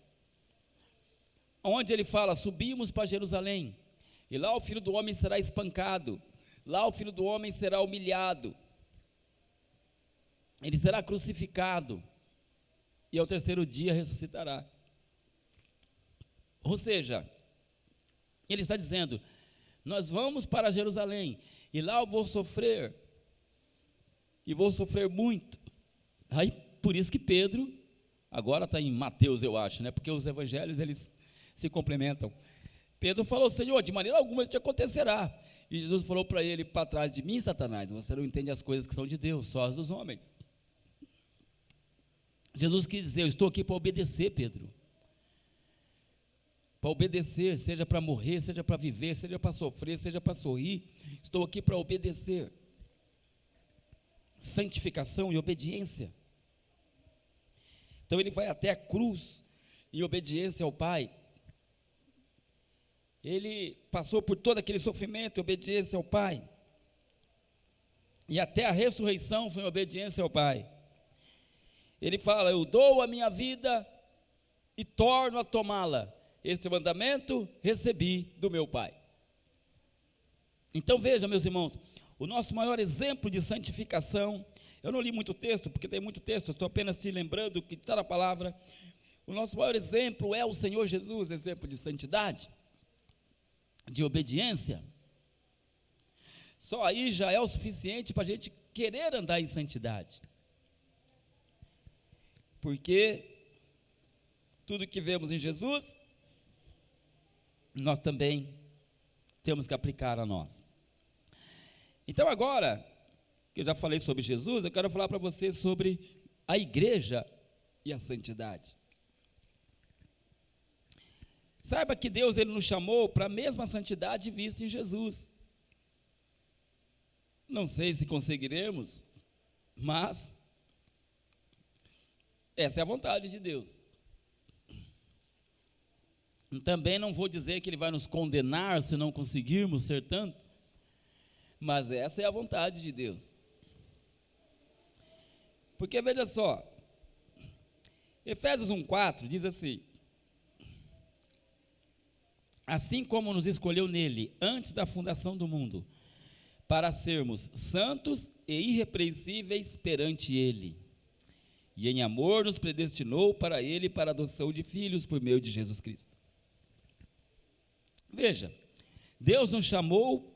onde ele fala: subimos para Jerusalém, e lá o Filho do Homem será espancado, lá o Filho do Homem será humilhado, ele será crucificado, e ao terceiro dia ressuscitará. Ou seja, ele está dizendo: nós vamos para Jerusalém, e lá eu vou sofrer, e vou sofrer muito. Aí, por isso que Pedro, agora está em Mateus, eu acho, né? Porque os evangelhos, eles se complementam. Pedro falou: Senhor, de maneira alguma isso te acontecerá. E Jesus falou para ele: para trás de mim, Satanás, você não entende as coisas que são de Deus, só as dos homens. Jesus quis dizer: eu estou aqui para obedecer, Pedro. Para obedecer, seja para morrer, seja para viver, seja para sofrer, seja para sorrir, estou aqui para obedecer. Santificação e obediência. Então ele vai até a cruz em obediência ao Pai. Ele passou por todo aquele sofrimento em obediência ao Pai. E até a ressurreição foi em obediência ao Pai. Ele fala: eu dou a minha vida e torno a tomá-la. Este mandamento recebi do meu Pai. Então veja, meus irmãos, o nosso maior exemplo de santificação, eu não li muito texto, porque tem muito texto, estou apenas te lembrando que está na palavra. O nosso maior exemplo é o Senhor Jesus, exemplo de santidade, de obediência. Só aí já é o suficiente para a gente querer andar em santidade. Porque tudo que vemos em Jesus, nós também temos que aplicar a nós. Então agora, que eu já falei sobre Jesus, eu quero falar para você sobre a igreja e a santidade. Saiba que Deus, Ele nos chamou para a mesma santidade vista em Jesus. Não sei se conseguiremos, mas essa é a vontade de Deus. Também não vou dizer que Ele vai nos condenar se não conseguirmos ser tanto, mas essa é a vontade de Deus. Porque veja só, Efésios 1,4 diz assim: assim como nos escolheu nele antes da fundação do mundo, para sermos santos e irrepreensíveis perante ele, e em amor nos predestinou para ele, para a adoção de filhos por meio de Jesus Cristo. Veja, Deus nos chamou,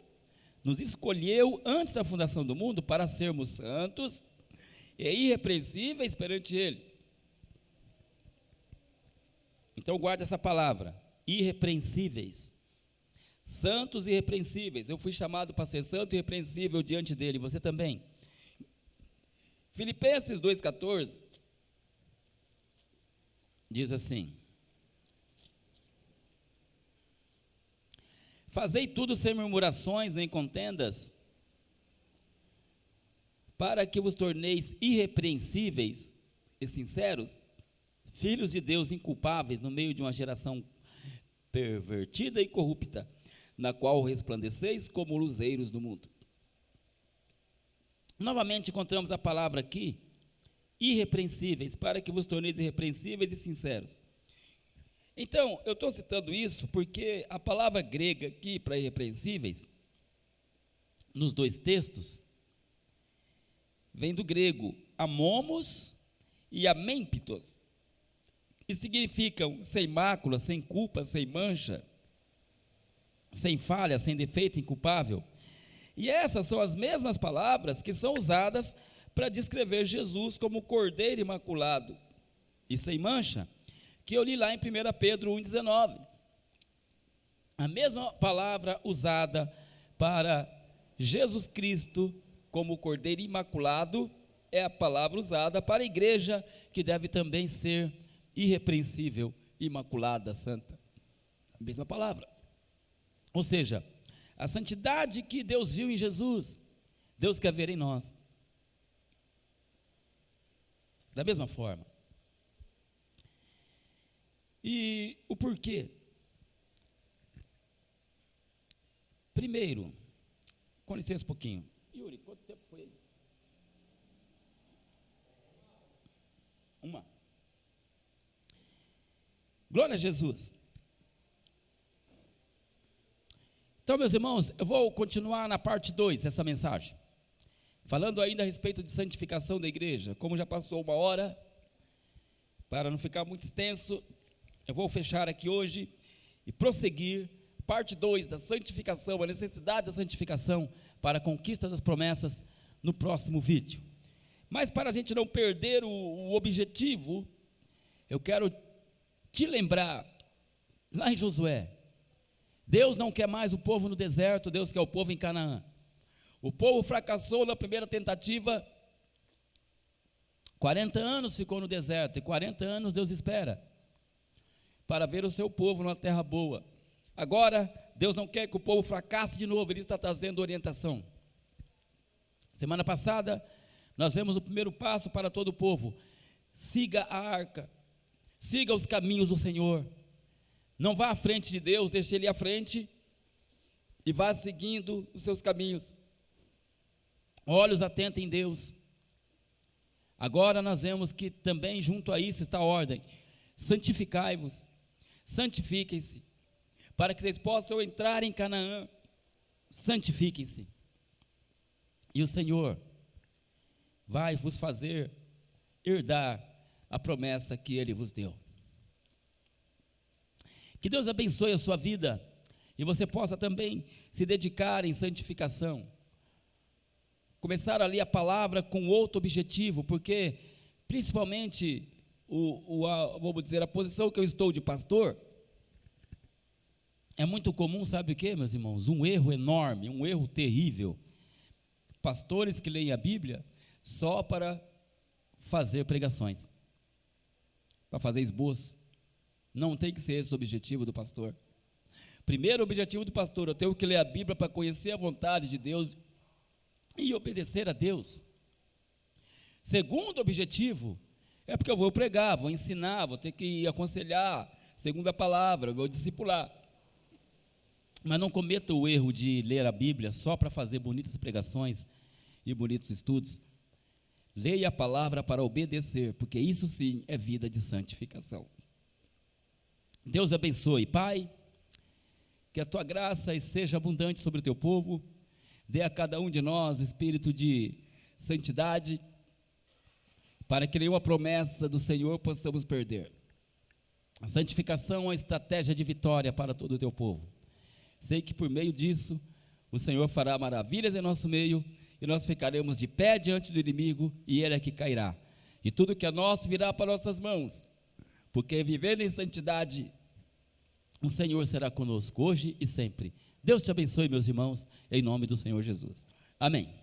nos escolheu antes da fundação do mundo para sermos santos e irrepreensíveis perante ele. Então guarda essa palavra, irrepreensíveis. Santos e irrepreensíveis. Eu fui chamado para ser santo e irrepreensível diante dele, você também. Filipenses 2,14 diz assim: fazei tudo sem murmurações nem contendas, para que vos torneis irrepreensíveis e sinceros, filhos de Deus inculpáveis no meio de uma geração pervertida e corrupta, na qual resplandeceis como luzeiros do mundo. Novamente encontramos a palavra aqui, irrepreensíveis, para que vos torneis irrepreensíveis e sinceros. Então, eu estou citando isso porque a palavra grega aqui para irrepreensíveis, nos dois textos, vem do grego amomos e amemptos, que significam sem mácula, sem culpa, sem mancha, sem falha, sem defeito, inculpável. E essas são as mesmas palavras que são usadas para descrever Jesus como Cordeiro imaculado e sem mancha, que eu li lá em 1 Pedro 1,19. A mesma palavra usada para Jesus Cristo como Cordeiro imaculado é a palavra usada para a igreja, que deve também ser irrepreensível, imaculada, santa. A mesma palavra. Ou seja, a santidade que Deus viu em Jesus, Deus quer ver em nós. Da mesma forma. E o porquê? Primeiro, com licença um pouquinho. Yuri, quanto tempo foi aí? Uma. Glória a Jesus. Então, meus irmãos, eu vou continuar na parte 2 dessa mensagem, falando ainda a respeito de santificação da igreja. Como já passou 1 hora, para não ficar muito extenso, eu vou fechar aqui hoje e prosseguir, parte 2 da santificação, a necessidade da santificação para a conquista das promessas, no próximo vídeo. Mas para a gente não perder o objetivo, eu quero te lembrar, lá em Josué, Deus não quer mais o povo no deserto, Deus quer o povo em Canaã. O povo fracassou na primeira tentativa, 40 anos ficou no deserto, e 40 anos Deus espera, para ver o seu povo numa terra boa. Agora, Deus não quer que o povo fracasse de novo, Ele está trazendo orientação. Semana passada, nós vemos o primeiro passo para todo o povo: siga a arca, siga os caminhos do Senhor, não vá à frente de Deus, deixe Ele à frente, e vá seguindo os seus caminhos, olhos atentos em Deus. Agora nós vemos que também junto a isso está a ordem: santificai-vos, santifiquem-se, para que vocês possam entrar em Canaã, santifiquem-se, e o Senhor vai vos fazer herdar a promessa que Ele vos deu. Que Deus abençoe a sua vida, e você possa também se dedicar em santificação, começar a ler a palavra com outro objetivo, porque principalmente, vamos dizer, a posição que eu estou de pastor, é muito comum, sabe o que, meus irmãos? Um erro enorme, um erro terrível. Pastores que leem a Bíblia só para fazer pregações, para fazer esboço. Não tem que ser esse o objetivo do pastor. Primeiro objetivo do pastor: eu tenho que ler a Bíblia para conhecer a vontade de Deus e obedecer a Deus. Segundo objetivo, é porque eu vou pregar, vou ensinar, vou ter que aconselhar, segundo a palavra, vou discipular. Mas não cometa o erro de ler a Bíblia só para fazer bonitas pregações e bonitos estudos. Leia a palavra para obedecer, porque isso sim é vida de santificação. Deus abençoe. Pai, que a tua graça seja abundante sobre o teu povo, dê a cada um de nós espírito de santidade, para que nenhuma promessa do Senhor possamos perder. A santificação é uma estratégia de vitória para todo o teu povo. Sei que por meio disso, o Senhor fará maravilhas em nosso meio, e nós ficaremos de pé diante do inimigo, e ele é que cairá. E tudo que é nosso virá para nossas mãos, porque vivendo em santidade, o Senhor será conosco hoje e sempre. Deus te abençoe, meus irmãos, em nome do Senhor Jesus. Amém.